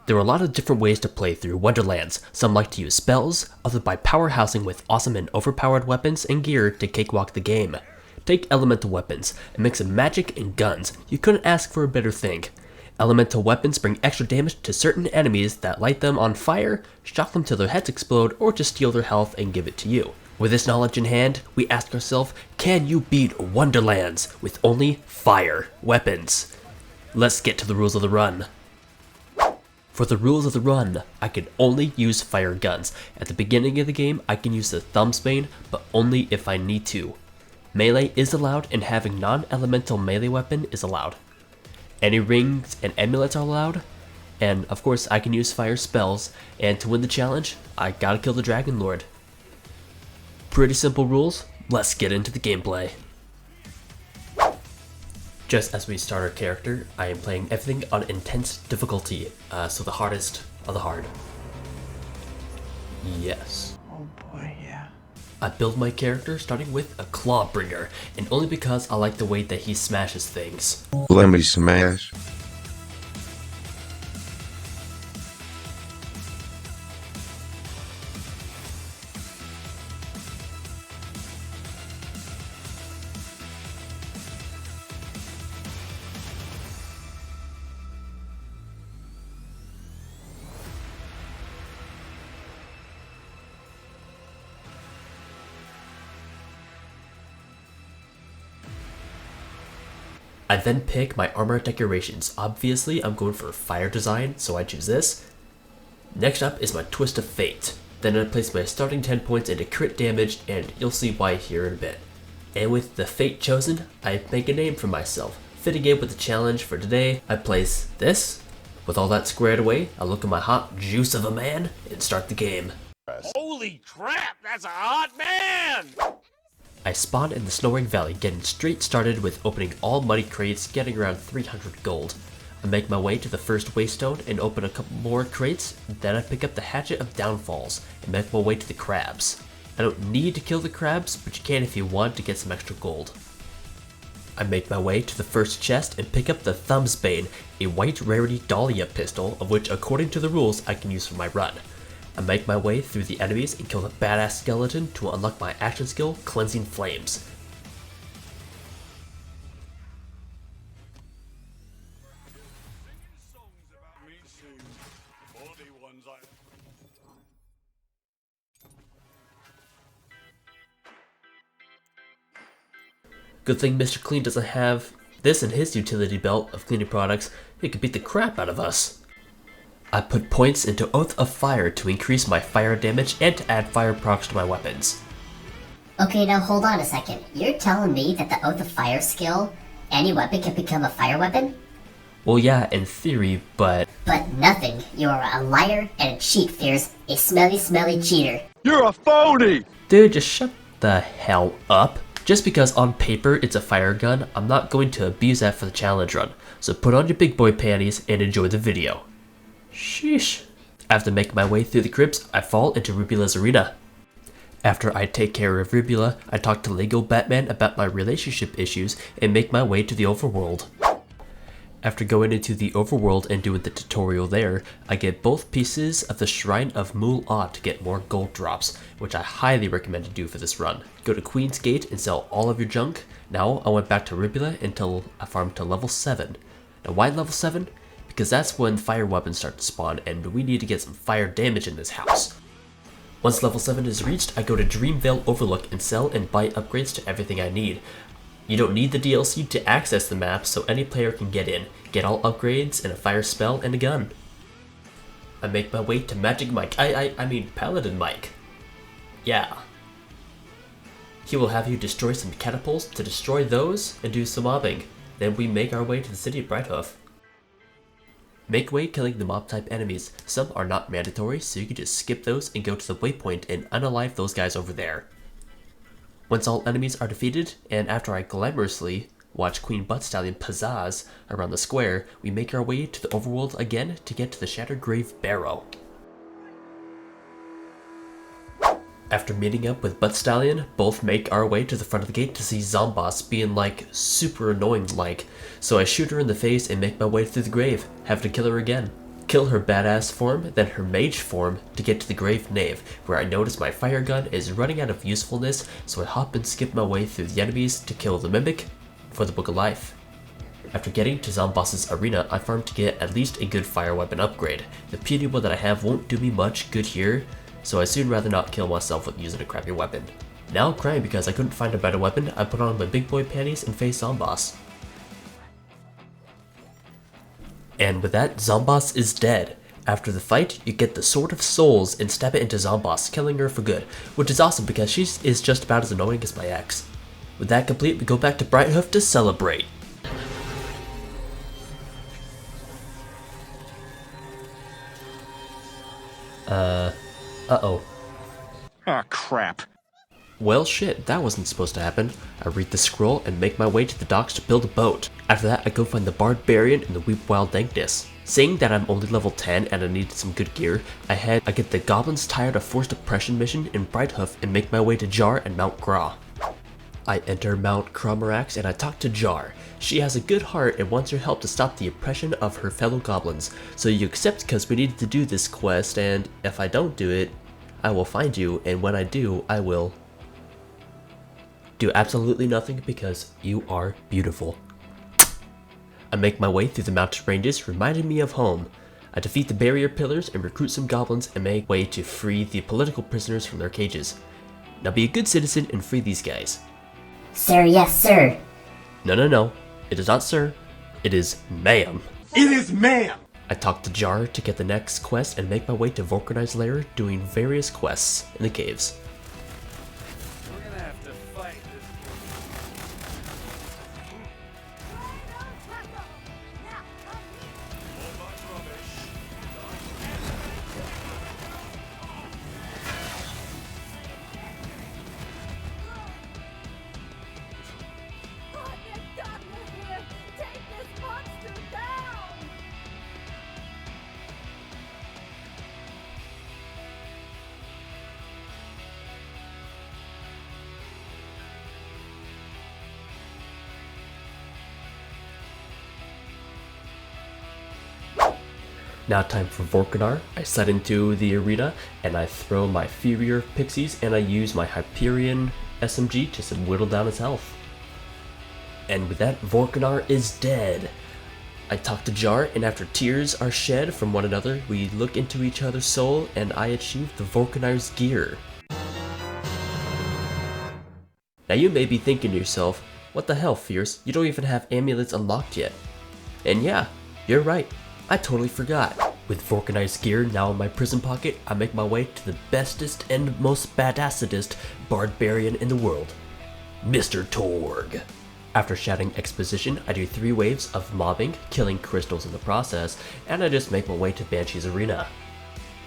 There are a lot of different ways to play through Wonderlands. Some like to use spells, others by powerhousing with awesome and overpowered weapons and gear to cakewalk the game. Take elemental weapons, a mix of magic and guns. You couldn't ask for a better thing. Elemental weapons bring extra damage to certain enemies that light them on fire, shock them till their heads explode, or just steal their health and give it to you. With this knowledge in hand, we ask ourselves, can you beat Wonderlands with only fire weapons? Let's get to the rules of the run. For the rules of the run, I can only use fire guns. At the beginning of the game, I can use the Thumbsbane, but only if I need to. Melee is allowed, and having non-elemental melee weapon is allowed. Any rings and amulets are allowed, and of course I can use fire spells, and to win the challenge, I gotta kill the Dragon Lord. Pretty simple rules, let's get into the gameplay. Just as we start our character, I am playing everything on intense difficulty, so the hardest of the hard. Yes. Oh boy, yeah. I build my character starting with a Clawbringer, and only because I like the way that he smashes things. Let me smash. I then pick my armor decorations. Obviously, I'm going for fire design, so I choose this. Next up is my Twist of Fate. Then I place my starting 10 points into crit damage, and you'll see why here in a bit. And with the Fate chosen, I make a name for myself. Fitting in with the challenge for today, I place this. With all that squared away, I look at my hot juice of a man and start the game. Holy crap, that's a hot man! I spawn in the Snoring Valley, getting straight started with opening all muddy crates, getting around 300 gold. I make my way to the first waystone and open a couple more crates, then I pick up the Hatchet of Downfalls and make my way to the crabs. I don't need to kill the crabs, but you can if you want to get some extra gold. I make my way to the first chest and pick up the Thumbsbane, a white rarity Dahlia pistol, of which according to the rules I can use for my run. I make my way through the enemies and kill the badass skeleton to unlock my action skill, Cleansing Flames. Good thing Mr. Clean doesn't have this in his utility belt of cleaning products. He could beat the crap out of us. I put points into Oath of Fire to increase my fire damage and to add fire procs to my weapons. Okay, now hold on a second. You're telling me that the Oath of Fire skill, any weapon can become a fire weapon? Well, yeah, in theory, but... But nothing. You're a liar and a cheat, Fears. A smelly, smelly cheater. You're a phony! Dude, just shut the hell up. Just because on paper it's a fire gun, I'm not going to abuse that for the challenge run. So put on your big boy panties and enjoy the video. Sheesh. After making my way through the crypts, I fall into Rubula's arena. After I take care of Rubula, I talk to Lego Batman about my relationship issues and make my way to the overworld. After going into the overworld and doing the tutorial there, I get both pieces of the Shrine of Mul-Ah to get more gold drops, which I highly recommend to do for this run. Go to Queen's Gate and sell all of your junk. Now I went back to Rubula until I farmed to level 7. Now why level 7? Because that's when fire weapons start to spawn and we need to get some fire damage in this house. Once level 7 is reached, I go to Dreamvale Overlook and sell and buy upgrades to everything I need. You don't need the DLC to access the map, so any player can get in, get all upgrades and a fire spell and a gun. I make my way to Magic Mike, I mean Paladin Mike. Yeah. He will have you destroy some catapults to destroy those and do some mobbing. Then we make our way to the city of Brighthoof. Make way killing the mob type enemies. Some are not mandatory, so you can just skip those and go to the waypoint and unalive those guys over there. Once all enemies are defeated, and after I glamorously watch Queen Buttstallion pizzazz around the square, we make our way to the overworld again to get to the Shattered Grave Barrow. After meeting up with Buttstallion, both make our way to the front of the gate to see Zomboss being like super annoying like, so I shoot her in the face and make my way through the grave, have to kill her again. kill her badass form, then her mage form to get to the Grave Knave, where I notice my fire gun is running out of usefulness, so I hop and skip my way through the enemies to kill the Mimic for the Book of Life. After getting to Zomboss's arena, I farm to get at least a good fire weapon upgrade. The puny one that I have won't do me much good here, so I'd soon rather not kill myself with using a crappy weapon. Now crying because I couldn't find a better weapon, I put on my big boy panties and face Zomboss. And with that, Zomboss is dead. After the fight, you get the Sword of Souls and stab it into Zomboss, killing her for good, which is awesome because she is just about as annoying as my ex. With that complete, we go back to Brighthoof to celebrate. Uh-oh. Oh, crap. Well shit, that wasn't supposed to happen. I read the scroll and make my way to the docks to build a boat. After that, I go find the Barbarian and the Weep Wild Dankness. Seeing that I'm only level 10 and I need some good gear, I get the Goblins Tired of Forced Oppression mission in Brighthoof and make my way to Jar and Mount Gra. I enter Mount Cromarax and I talk to Jar. She has a good heart and wants your help to stop the oppression of her fellow goblins, so you accept because we need to do this quest, and if I don't do it, I will find you, and when I do, I will do absolutely nothing because you are beautiful. I make my way through the mountain ranges, reminding me of home. I defeat the barrier pillars and recruit some goblins and make way to free the political prisoners from their cages. Now be a good citizen and free these guys. Sir, yes, sir. No. It is not sir. It is ma'am. It is ma'am! I talk to Jar to get the next quest and make my way to Vorkanai's lair doing various quests in the caves. We're gonna have to fight this. Now time for Vorkanar. I slide into the arena and I throw my Furier Pixies and I use my Hyperion SMG to whittle down his health. And with that, Vorkanar is dead. I talk to Jar and after tears are shed from one another, we look into each other's soul and I achieve the Vorkanar's gear. Now you may be thinking to yourself, what the hell, Fierce, you don't even have amulets unlocked yet. And yeah, you're right. I totally forgot. With Vorkanai's gear now in my prison pocket, I make my way to the bestest and most badassedest barbarian in the world, Mr. Torg. After shouting exposition, I do 3 waves of mobbing, killing crystals in the process, and I just make my way to Banshee's arena.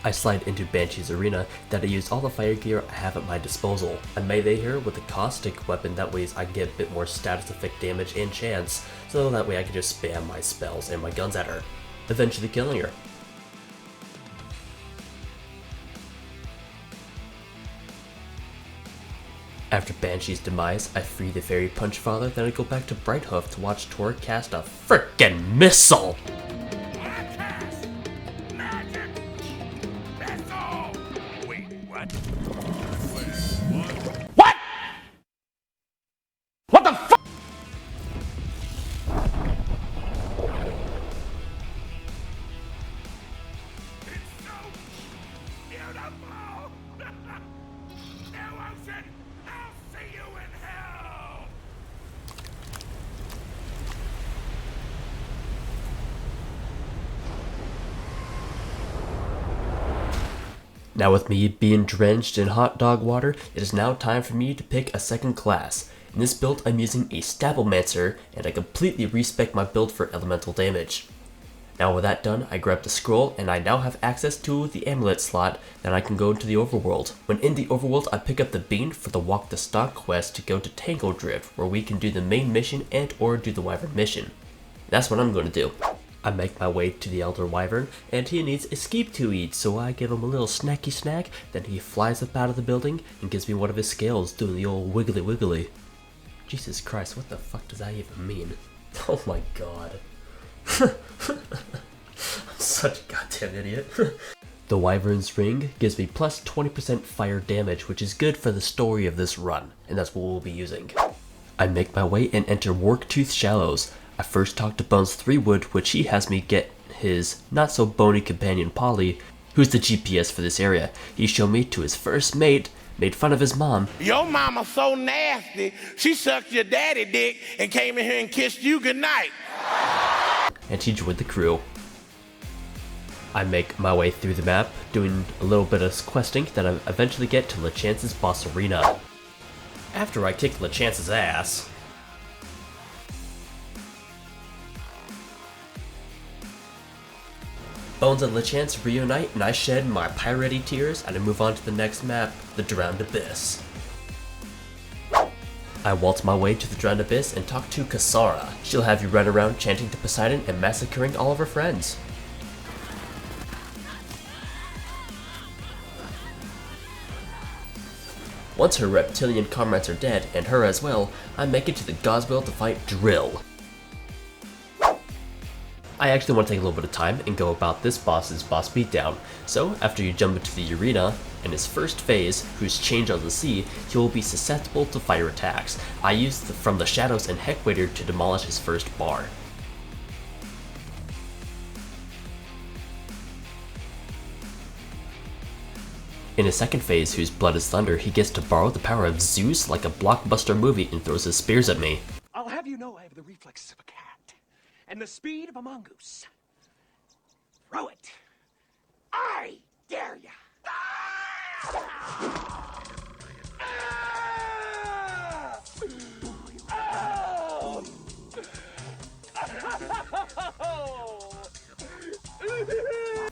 I slide into Banshee's arena that I use all the fire gear I have at my disposal. I melee her with a caustic weapon, that way I can get a bit more status effect damage and chance, so that way I can just spam my spells and my guns at her, eventually killing her. After Banshee's demise, I free the Fairy Punchfather, then I go back to Brighthoof to watch Tor cast a frickin' missile! Cast magic missile! Wait, what? What? What the fuck? It's so beautiful! New ocean! I'll see you in hell! Now with me being drenched in hot dog water, it is now time for me to pick a second class. In this build I'm using a Stablemancer, and I completely respec my build for elemental damage. Now with that done, I grab the scroll and I now have access to the amulet slot, then I can go into the overworld. When in the overworld, I pick up the bean for the Walk the Stock quest to go to Tango Drift, where we can do the main mission and or do the Wyvern mission. That's what I'm going to do. I make my way to the Elder Wyvern, and he needs escape to eat, so I give him a little snacky snack, then he flies up out of the building and gives me one of his scales doing the old wiggly wiggly. Jesus Christ, what the fuck does that even mean? Oh my god. I'm such a goddamn idiot. The Wyvern's Ring gives me plus 20% fire damage, which is good for the story of this run, and that's what we'll be using. I make my way and enter Warktooth Shallows. I first talk to Bones 3wood, which he has me get his not so bony companion Polly, who's the GPS for this area. He showed me to his first mate, made fun of his mom. Your mama so nasty, she sucked your daddy dick and came in here and kissed you goodnight. And he joined the crew. I make my way through the map, doing a little bit of questing, then I eventually get to LeChance's boss arena. After I kick LeChance's ass, Bones and LeChance reunite and I shed my piratey tears and I move on to the next map, the Drowned Abyss. I waltz my way to the Drowned Abyss and talk to Kasara. She'll have you run around chanting to Poseidon and massacring all of her friends. Once her reptilian comrades are dead, and her as well, I make it to the Goswell to fight Drill. I actually want to take a little bit of time and go about this boss's boss beatdown. So, after you jump into the arena, in his first phase, whose Change on the Sea, he will be susceptible to fire attacks. I used From the Shadows and Heckwaiter to demolish his first bar. In his second phase, whose Blood is Thunder, he gets to borrow the power of Zeus like a blockbuster movie and throws his spears at me. I'll have you know I have the reflexes of a cat and the speed of a mongoose. Throw it. I dare ya.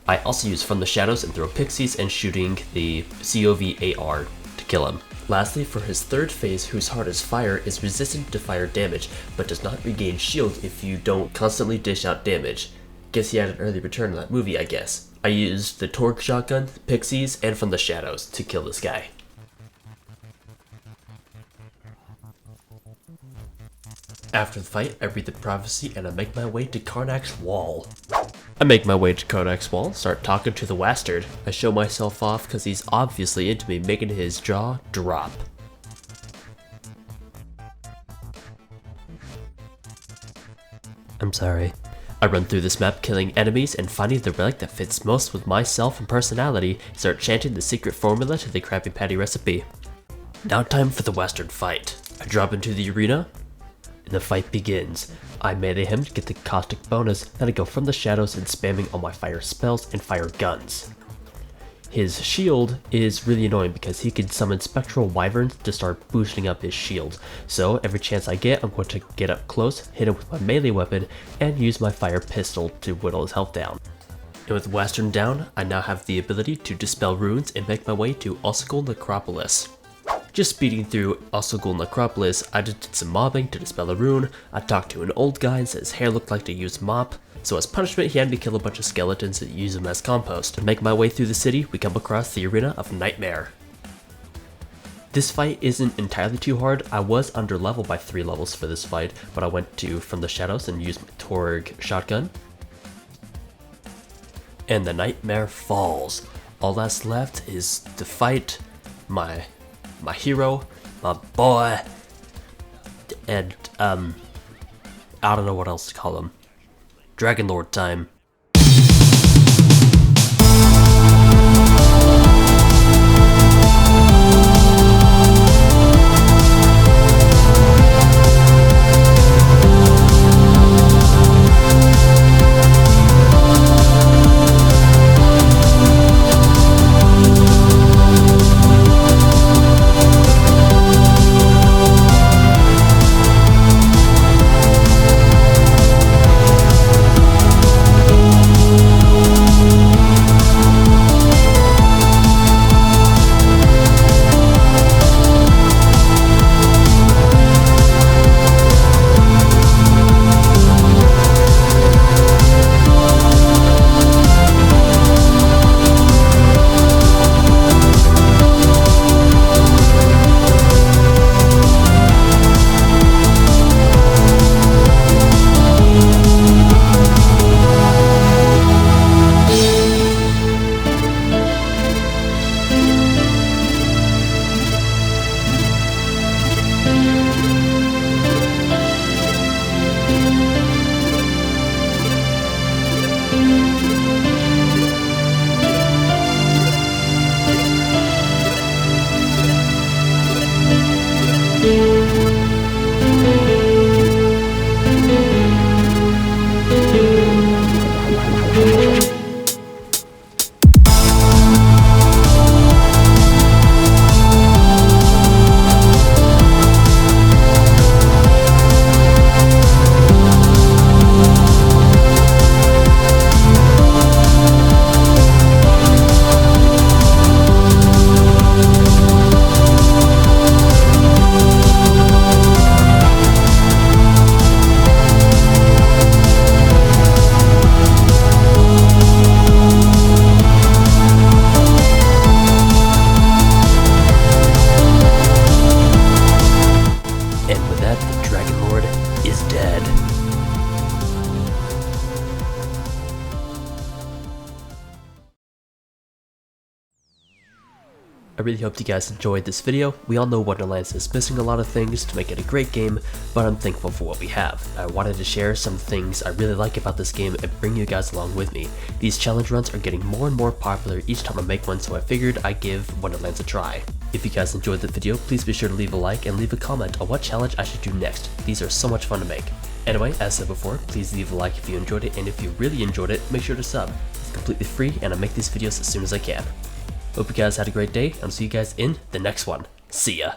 I also use From the Shadows and throw pixies and shooting the COVAR to kill him. Lastly, for his third phase, whose Heart is Fire, is resistant to fire damage, but does not regain shield if you don't constantly dish out damage. Guess he had an early return in that movie, I guess. I used the Torque Shotgun, pixies, and From the Shadows to kill this guy. After the fight, I read the prophecy and I make my way to Karnak's Wall. I make my way to Karnak's Wall, start talking to the Wastard. I show myself off because he's obviously into me, making his jaw drop. I'm sorry. I run through this map killing enemies and finding the relic that fits most with myself and personality, start chanting the secret formula to the Krabby Patty recipe. Now time for the Wastard fight. I drop into the arena, and the fight begins. I melee him to get the caustic bonus, then I go From the Shadows and spamming all my fire spells and fire guns. His shield is really annoying because he can summon spectral wyverns to start boosting up his shield. So every chance I get, I'm going to get up close, hit him with my melee weapon, and use my fire pistol to whittle his health down. And with Western down, I now have the ability to dispel runes and make my way to Osgul Necropolis. Just speeding through Osgul Necropolis, I just did some mobbing to dispel a rune. I talked to an old guy and said his hair looked like to use mop. So as punishment, he had me kill a bunch of skeletons and use them as compost. To make my way through the city, we come across the Arena of Nightmare. This fight isn't entirely too hard. I was under level by 3 levels for this fight, but I went to From the Shadows and used my Torg shotgun. And the Nightmare falls. All that's left is to fight my hero, my boy, and I don't know what else to call him. Dragon Lord time. I really hope you guys enjoyed this video. We all know Wonderlands is missing a lot of things to make it a great game, but I'm thankful for what we have. I wanted to share some things I really like about this game and bring you guys along with me. These challenge runs are getting more and more popular each time I make one, so I figured I'd give Wonderlands a try. If you guys enjoyed the video, please be sure to leave a like and leave a comment on what challenge I should do next. These are so much fun to make. Anyway, as said before, please leave a like if you enjoyed it, and if you really enjoyed it, make sure to sub. It's completely free and I make these videos as soon as I can. Hope you guys had a great day, and I'll see you guys in the next one. See ya!